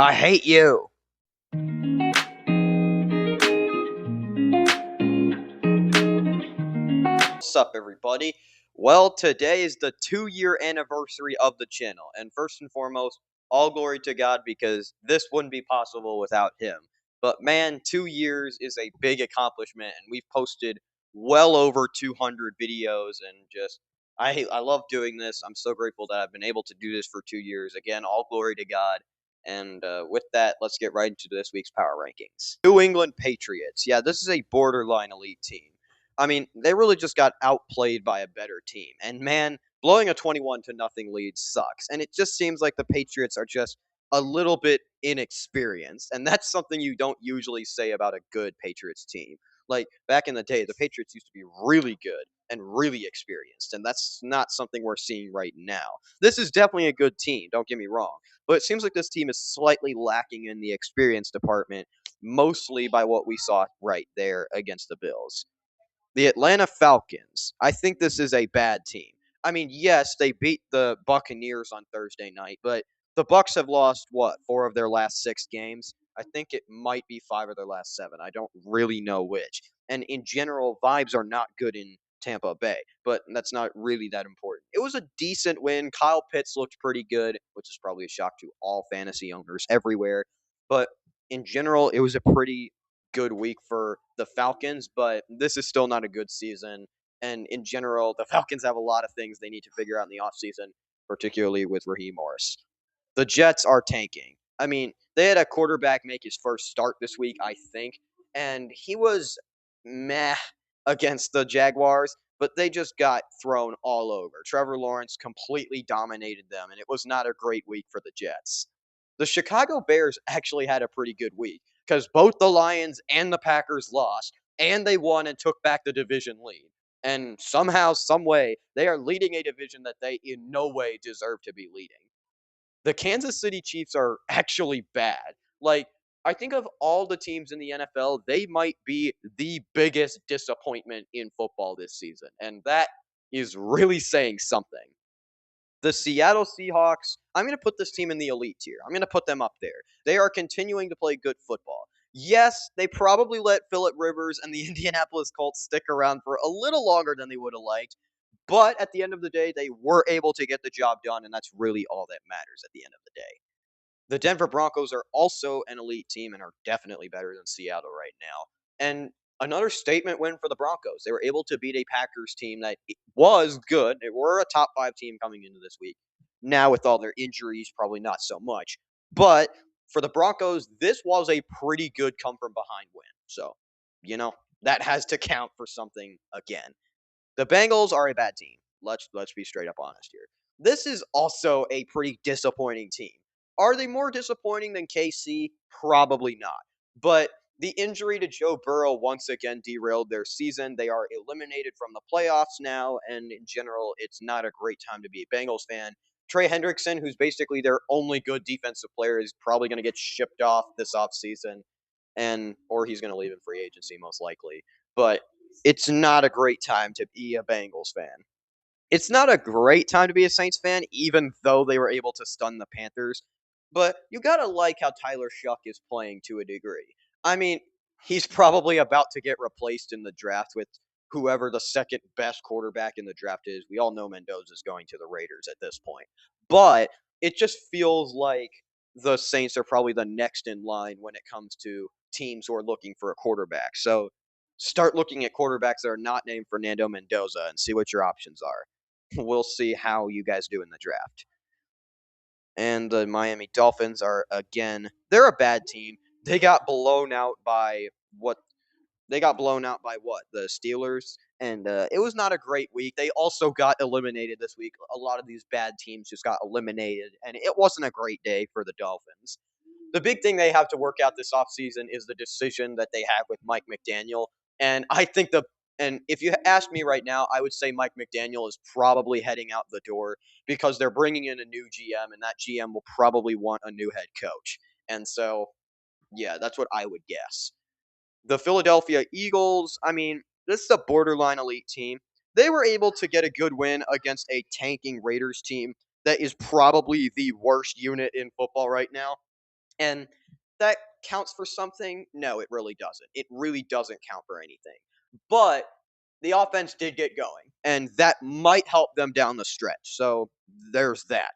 I hate you. What's up, everybody? Well, today is the 2-year anniversary of the channel, and first and foremost, all glory to God because this wouldn't be possible without Him. But man, 2 years is a big accomplishment, and we've posted well over 200 videos, and just I love doing this. I'm so grateful that I've been able to do this for 2 years. Again, all glory to God. And with that, let's get right into this week's power rankings. New England Patriots. Yeah, this is a borderline elite team. I mean, they really just got outplayed by a better team. And man, blowing a 21 to nothing lead sucks. And it just seems like the Patriots are just a little bit inexperienced. And that's something you don't usually say about a good Patriots team. Like back in the day, the Patriots used to be really good and really experienced. And that's not something we're seeing right now. This is definitely a good team, don't get me wrong. But it seems like this team is slightly lacking in the experience department, mostly by what we saw right there against the Bills. The Atlanta Falcons. I think this is a bad team. I mean, yes, they beat the Buccaneers on Thursday night, but the Bucks have lost what, 4 of their last 6 games? I think it might be 5 of their last 7. I don't really know which. And in general, vibes are not good in Tampa Bay, but that's not really that important. It was a decent win. Kyle Pitts looked pretty good, which is probably a shock to all fantasy owners everywhere. But in general, it was a pretty good week for the Falcons, but this is still not a good season. And in general, the Falcons have a lot of things they need to figure out in the offseason, particularly with Raheem Morris. The Jets are tanking. I mean, they had a quarterback make his first start this week, I think, and he was meh against the Jaguars, but they just got thrown all over. Trevor Lawrence completely dominated them, and it was not a great week for the Jets. The Chicago Bears actually had a pretty good week because both the Lions and the Packers lost, and they won and took back the division lead. And somehow, some way, they are leading a division that they in no way deserve to be leading. The Kansas City Chiefs are actually bad. Like, I think of all the teams in the NFL, they might be the biggest disappointment in football this season. And that is really saying something. The Seattle Seahawks, I'm going to put this team in the elite tier. I'm going to put them up there. They are continuing to play good football. Yes, they probably let Philip Rivers and the Indianapolis Colts stick around for a little longer than they would have liked, but at the end of the day, they were able to get the job done, and that's really all that matters at the end of the day. The Denver Broncos are also an elite team and are definitely better than Seattle right now. And another statement win for the Broncos. They were able to beat a Packers team that was good. They were a top 5 team coming into this week. Now, with all their injuries, probably not so much. But for the Broncos, this was a pretty good come from behind win. So, you know, that has to count for something again. The Bengals are a bad team. Let's be straight up honest here. This is also a pretty disappointing team. Are they more disappointing than KC? Probably not. But the injury to Joe Burrow once again derailed their season. They are eliminated from the playoffs now, and in general, it's not a great time to be a Bengals fan. Trey Hendrickson, who's basically their only good defensive player, is probably going to get shipped off this offseason, and or he's going to leave in free agency most likely. But it's not a great time to be a Bengals fan. It's not a great time to be a Saints fan, even though they were able to stun the Panthers. But you gotta like how Tyler Shuck is playing to a degree. I mean, he's probably about to get replaced in the draft with whoever the second best quarterback in the draft is. We all know Mendoza is going to the Raiders at this point. But it just feels like the Saints are probably the next in line when it comes to teams who are looking for a quarterback. So start looking at quarterbacks that are not named Fernando Mendoza and see what your options are. We'll see how you guys do in the draft. And the Miami Dolphins are again, they're a bad team. They got blown out by what? They got blown out by what? The Steelers. And it was not a great week. They also got eliminated this week. A lot of these bad teams just got eliminated, and it wasn't a great day for the Dolphins. The big thing they have to work out this offseason is the decision that they have with Mike McDaniel. And I think and if you ask me right now, I would say Mike McDaniel is probably heading out the door because they're bringing in a new GM, and that GM will probably want a new head coach. And so, yeah, that's what I would guess. The Philadelphia Eagles, I mean, this is a borderline elite team. They were able to get a good win against a tanking Raiders team that is probably the worst unit in football right now. And that counts for something? No, it really doesn't. It really doesn't count for anything. But the offense did get going, and that might help them down the stretch. So there's that.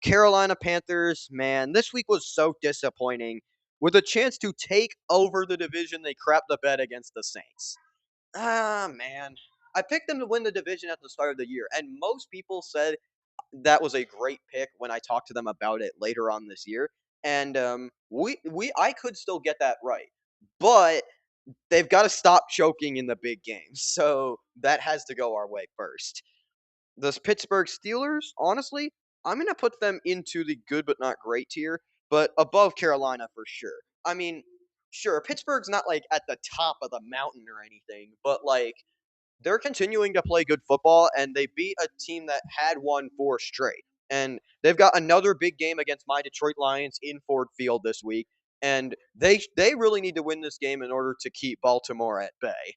Carolina Panthers, man, this week was so disappointing. With a chance to take over the division, they crapped the bed against the Saints. Ah, man. I picked them to win the division at the start of the year, and most people said that was a great pick when I talked to them about it later on this year. And we I could still get that right, but they've got to stop choking in the big games. So that has to go our way first. The Pittsburgh Steelers, honestly, I'm gonna put them into the good but not great tier, but above Carolina for sure. I mean, sure, Pittsburgh's not like at the top of the mountain or anything, but like they're continuing to play good football, and they beat a team that had won four straight. And they've got another big game against my Detroit Lions in Ford Field this week, and they really need to win this game in order to keep Baltimore at bay.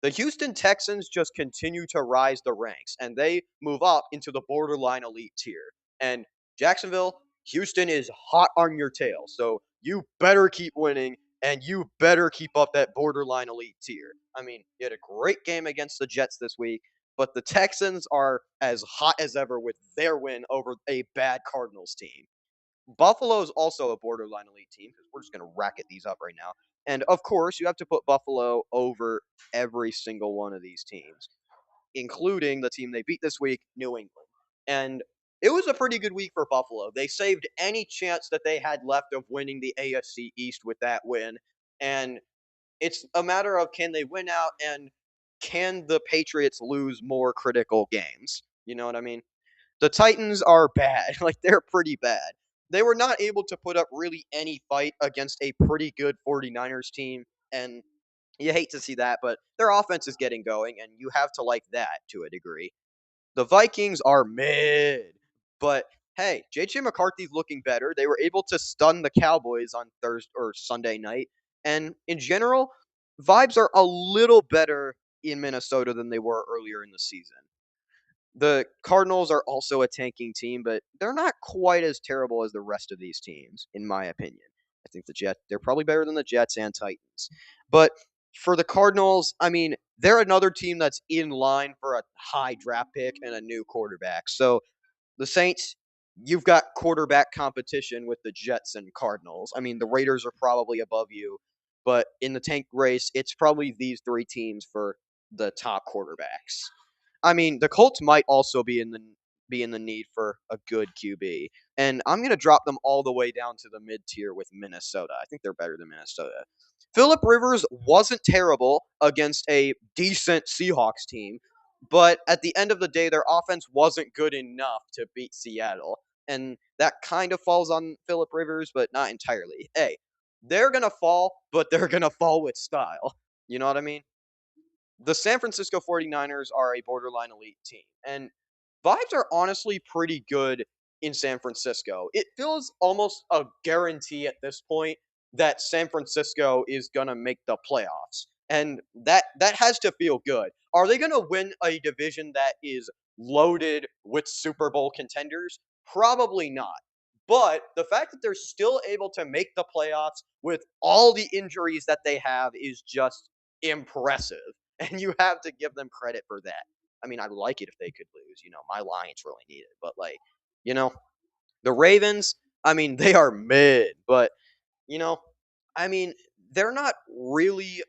The Houston Texans just continue to rise the ranks, and they move up into the borderline elite tier. And Jacksonville, Houston is hot on your tail, so you better keep winning, and you better keep up that borderline elite tier. I mean, you had a great game against the Jets this week, but the Texans are as hot as ever with their win over a bad Cardinals team. Buffalo is also a borderline elite team because we're just going to racket these up right now. And of course, you have to put Buffalo over every single one of these teams, including the team they beat this week, New England. And it was a pretty good week for Buffalo. They saved any chance that they had left of winning the AFC East with that win. And it's a matter of can they win out and can the Patriots lose more critical games? You know what I mean? The Titans are bad. Like they're pretty bad. They were not able to put up really any fight against a pretty good 49ers team, and you hate to see that, but their offense is getting going and you have to like that to a degree. The Vikings are mid, but hey, JJ McCarthy's looking better. They were able to stun the Cowboys on Thursday or Sunday night, and in general, vibes are a little better in Minnesota than they were earlier in the season. The Cardinals are also a tanking team, but they're not quite as terrible as the rest of these teams, in my opinion. I think the Jets, they're probably better than the Jets and Titans. But for the Cardinals, I mean, they're another team that's in line for a high draft pick and a new quarterback. So the Saints, you've got quarterback competition with the Jets and Cardinals. I mean, the Raiders are probably above you, but in the tank race, it's probably these three teams for the top quarterbacks. I mean, the Colts might also be in the need for a good QB, and I'm gonna drop them all the way down to the mid tier with Minnesota. I think they're better than Minnesota. Philip Rivers wasn't terrible against a decent Seahawks team, but at the end of the day, their offense wasn't good enough to beat Seattle, and that kind of falls on Philip Rivers, but not entirely. Hey, they're gonna fall, but they're gonna fall with style. You know what I mean? The San Francisco 49ers are a borderline elite team, and vibes are honestly pretty good in San Francisco. It feels almost a guarantee at this point that San Francisco is going to make the playoffs. And that has to feel good. Are they going to win a division that is loaded with Super Bowl contenders? Probably not. But the fact that they're still able to make the playoffs with all the injuries that they have is just impressive. And you have to give them credit for that. I mean, I'd like it if they could lose. My Lions really need it. But, like, you know, the Ravens, I mean, they are mid. But, you know, I mean, they're not really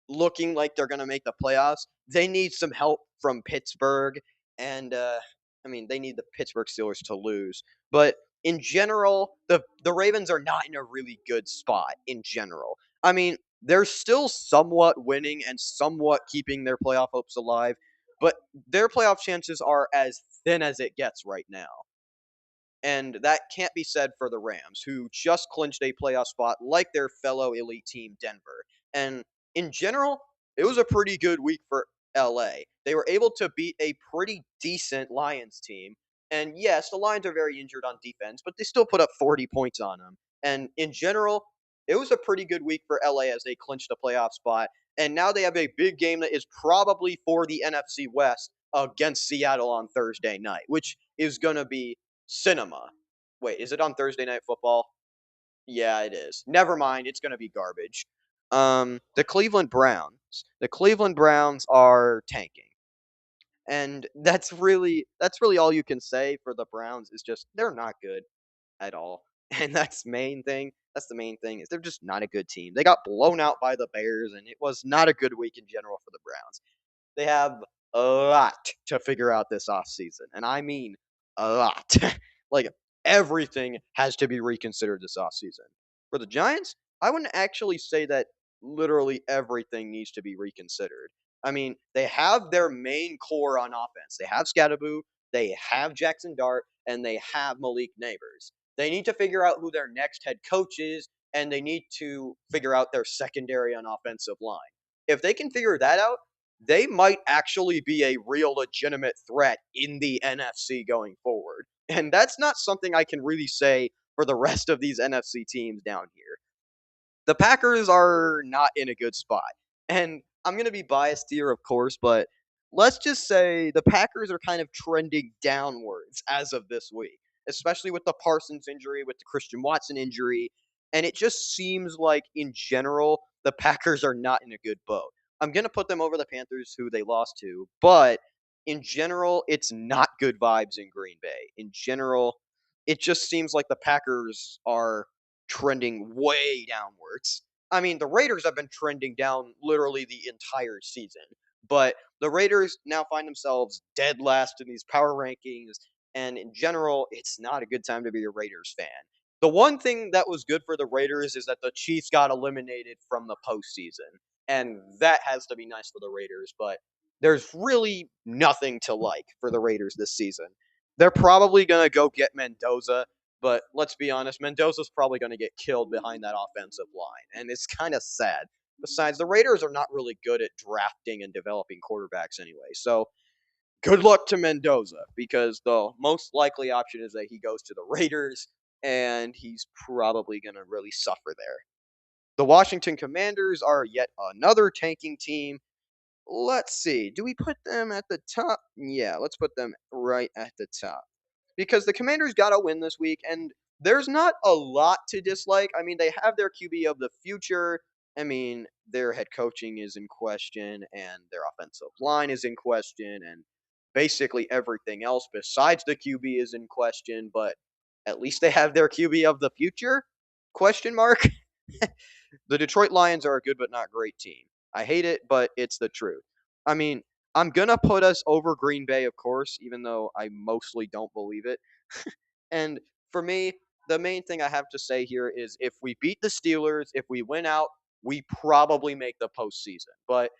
looking like they're going to make the playoffs. They need some help from Pittsburgh. And, I mean, they need the Pittsburgh Steelers to lose. But in general, the Ravens are not in a really good spot in general. I mean, they're still somewhat winning and somewhat keeping their playoff hopes alive, but their playoff chances are as thin as it gets right now. And that can't be said for the Rams, who just clinched a playoff spot like their fellow elite team, Denver. And in general, it was a pretty good week for LA. They were able to beat a pretty decent Lions team. And yes, the Lions are very injured on defense, but they still put up 40 points on them. And in general, it was a pretty good week for LA as they clinched a playoff spot. And now they have a big game that is probably for the NFC West against Seattle on Thursday night, which is going to be cinema. Wait, is it on Thursday Night Football? Yeah, it is. Never mind, it's gonna be garbage. The Cleveland Browns. The Cleveland Browns are tanking. And that's really all you can say for the Browns is just they're not good at all. And that's the main thing is they're just not a good team. They got blown out by the Bears and it was not a good week in general for the Browns. They have a lot to figure out this offseason, and I mean a lot. Like, everything has to be reconsidered this offseason. For the Giants, I wouldn't actually say that literally everything needs to be reconsidered. I mean, they have their main core on offense. They have Scatterboo, they have Jackson Dart, and they have Malik Neighbors. They need to figure out who their next head coach is, and they need to figure out their secondary on offensive line. If they can figure that out, they might actually be a real legitimate threat in the NFC going forward. And that's not something I can really say for the rest of these NFC teams down here. The Packers are not in a good spot. And I'm going to be biased here, of course, but let's just say the Packers are kind of trending downwards as of this week, especially with the Parsons injury, with the Christian Watson injury. And it just seems like, in general, the Packers are not in a good boat. I'm going to put them over the Panthers, who they lost to, but in general, it's not good vibes in Green Bay. In general, it just seems like the Packers are trending way downwards. I mean, the Raiders have been trending down literally the entire season, but the Raiders now find themselves dead last in these power rankings, and in general, it's not a good time to be a Raiders fan. The one thing that was good for the Raiders is that the Chiefs got eliminated from the postseason, and that has to be nice for the Raiders, but there's really nothing to like for the Raiders this season. They're probably going to go get Mendoza, but let's be honest, Mendoza's probably going to get killed behind that offensive line, and it's kind of sad. Besides, the Raiders are not really good at drafting and developing quarterbacks anyway. So, good luck to Mendoza because the most likely option is that he goes to the Raiders and he's probably going to really suffer there. The Washington Commanders are yet another tanking team. Let's see. Do we put them at the top? Yeah, let's put them right at the top because the Commanders got to win this week, and there's not a lot to dislike. I mean, they have their QB of the future. I mean, their head coaching is in question, and their offensive line is in question, and basically everything else besides the QB is in question. But at least they have their QB of the future? Question mark. The Detroit Lions are a good but not great team. I hate it, but it's the truth. I mean, I'm gonna put us over Green Bay, of course, even though I mostly don't believe it. And for me, the main thing I have to say here is if we beat the Steelers, if we win out, we probably make the postseason. But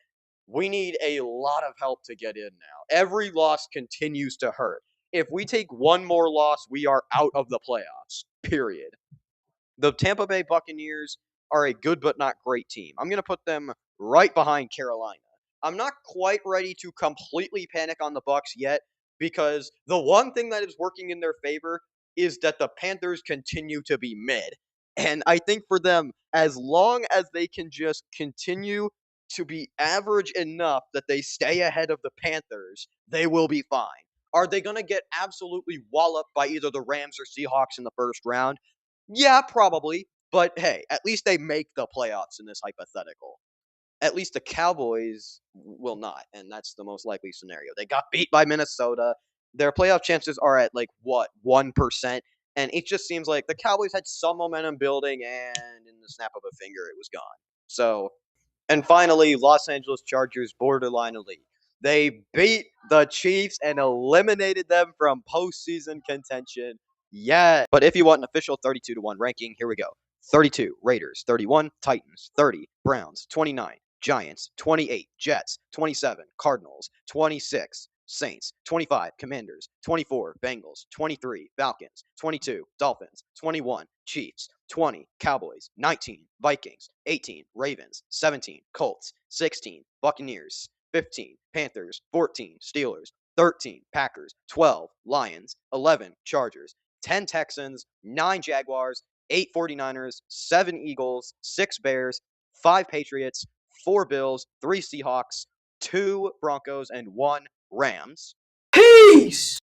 we need a lot of help to get in now. Every loss continues to hurt. If we take one more loss, we are out of the playoffs. Period. The Tampa Bay Buccaneers are a good but not great team. I'm going to put them right behind Carolina. I'm not quite ready to completely panic on the Bucks yet because the one thing that is working in their favor is that the Panthers continue to be mid. And I think for them, as long as they can just continue to be average enough that they stay ahead of the Panthers, they will be fine. Are they going to get absolutely walloped by either the Rams or Seahawks in the first round? Yeah, probably. But hey, at least they make the playoffs in this hypothetical. At least the Cowboys will not, and that's the most likely scenario. They got beat by Minnesota. Their playoff chances are at like what 1%, and it just seems like the Cowboys had some momentum building, and in the snap of a finger, it was gone. So and finally, Los Angeles Chargers borderline elite. They beat the Chiefs and eliminated them from postseason contention. Yeah. But if you want an official 32 to 1 ranking, here we go. 32 Raiders, 31 Titans, 30 Browns, 29 Giants, 28 Jets, 27 Cardinals, 26 Saints, 25 Commanders, 24 Bengals, 23 Falcons, 22 Dolphins, 21 Chiefs, 20 Cowboys, 19 Vikings, 18 Ravens, 17 Colts, 16 Buccaneers, 15 Panthers, 14 Steelers, 13 Packers, 12 Lions, 11 Chargers, 10 Texans, 9 Jaguars, 8 49ers, 7 Eagles, 6 Bears, 5 Patriots, 4 Bills, 3 Seahawks, 2 Broncos, and 1 Rams. Peace!